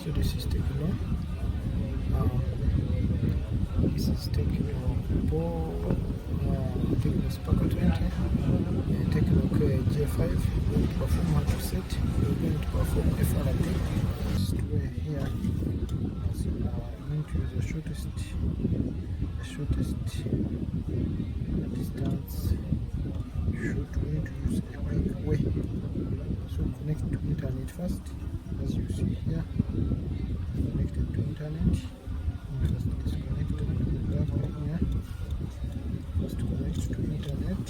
So this is Tecno. This is Tecno Tecno Spark 20, Tecno KJ5. We're going to perform how to set. We're going to perform FRP. We're here. So I'm going to use the shortest distance. Shoot, we're going to use a quick way. So connect to internet first, as you see here. Connected to internet. First disconnect and go back here. First connect to internet.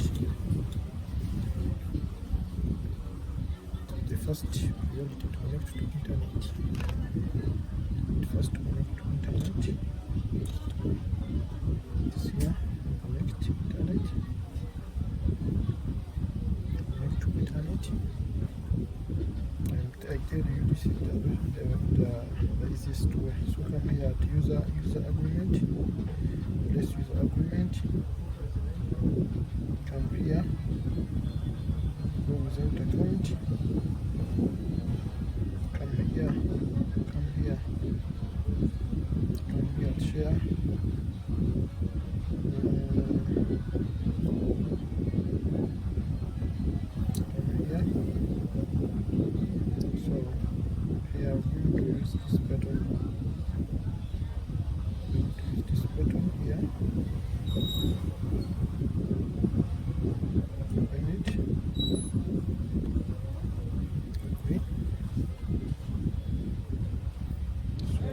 The first we want to connect to internet. First connect to internet. This here. Connect to internet. Connect to internet. And I tell you, this is the easiest way. So come here at user agreement. Place user agreement. Come here. Go without account. Come here. At share. This button. Use this button here. Open it. Okay. So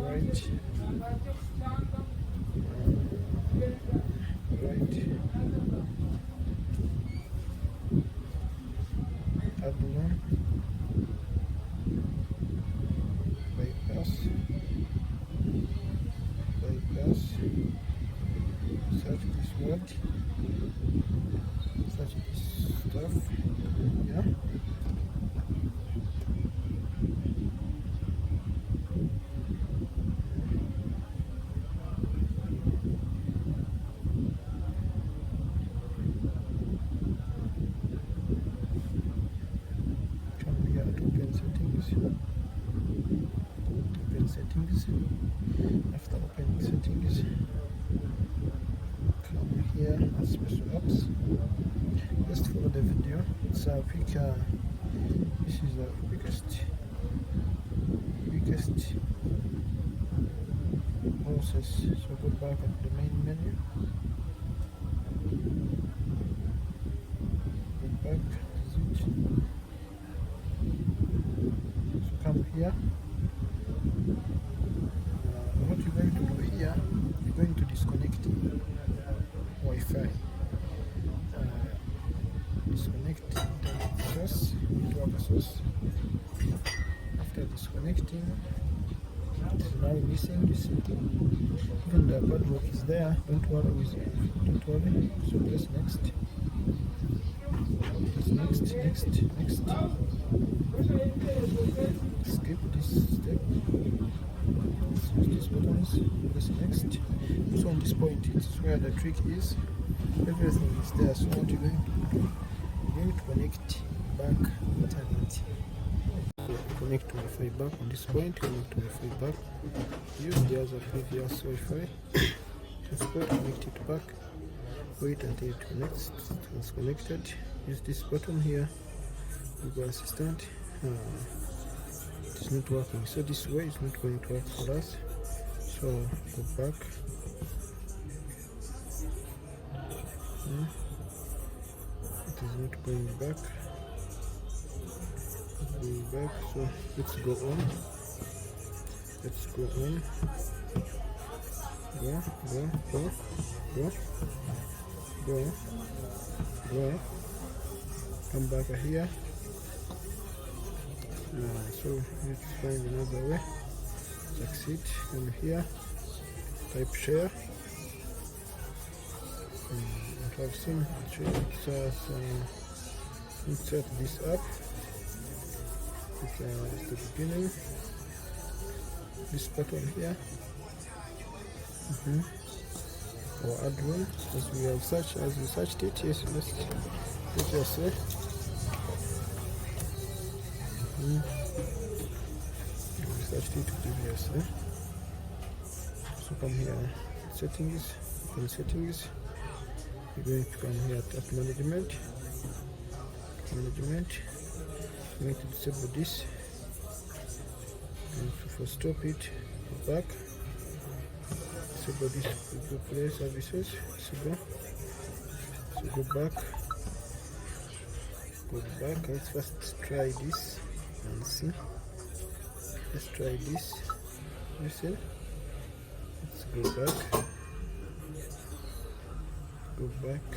right. Add one. Bypass, search this word, search this stuff, yeah. Come here to open settings. After opening settings, come here and special apps. Just follow the video. It's a quick. This is the biggest process. So go back at the main menu. Go back. So come here. What you're going to do here, you're going to disconnect Wi-Fi. Disconnect source, network source. After disconnecting, it is now missing. You see, even the padlock is there. Don't worry. So press next. Next. Skip this step. Use these buttons. Press next. So on this point, it's where the trick is. Everything is there. So what you're going to do, you're going to connect back internet. Connect to Wi-Fi back on this point. Connect to Wi-Fi back. Use the other previous Wi-Fi. Just go connect it back. Wait until it connects. It's connected. Use this button here. Google Assistant. It's not working, so this way is not going to work for us. So go back. It is not going back. So let's go on. Go. Come back here. So let's find another way. Succeed. Come here. Type share. Have seen insert this up. It's the beginning. This button here. Or add one as we have searched, as we searched it. Yes, let's just say. attached it previously. So come here, settings, in settings, you're going to come here at management, I'm going to disable this, and for stop it, go back, disable this Google Play services, disable, so go back, let's first try this and see, let's try this, listen, let's go back, go back,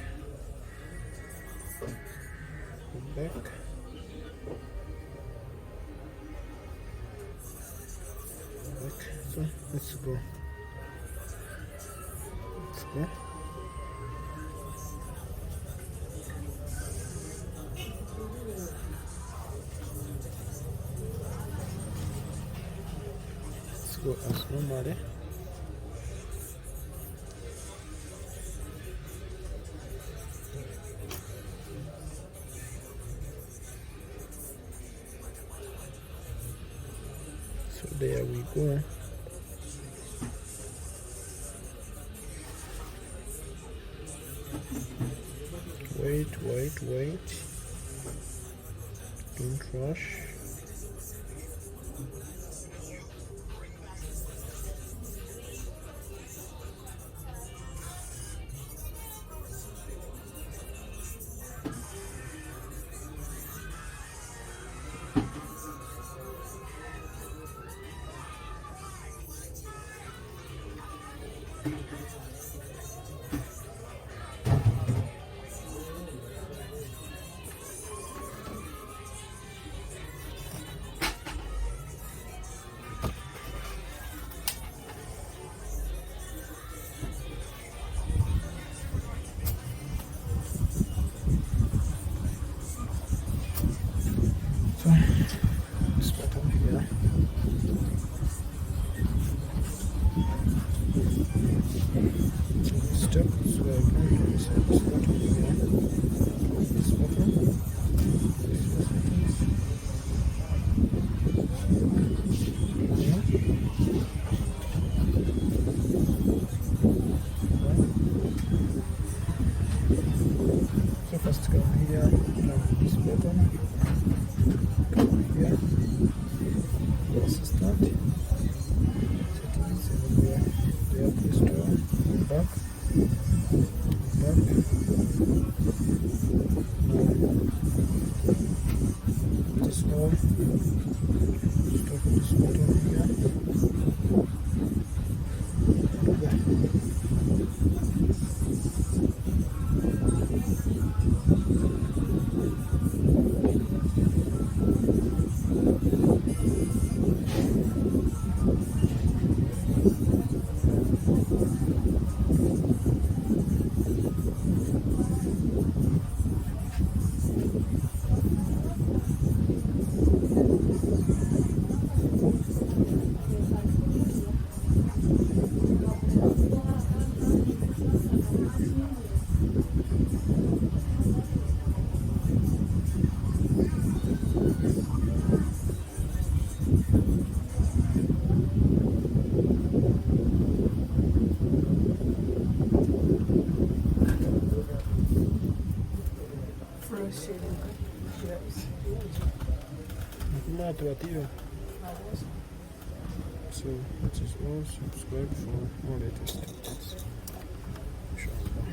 so let's go, let's go as normal. So there we go. Wait, don't rush. This button here, step, so I'm going to reset this button here, this button, so first come here, now this button, here, assistant, settings, everywhere, there, Play Store, back, now, this all, stop this button here, there. So that is all. Subscribe for more latest updates. Inshallah.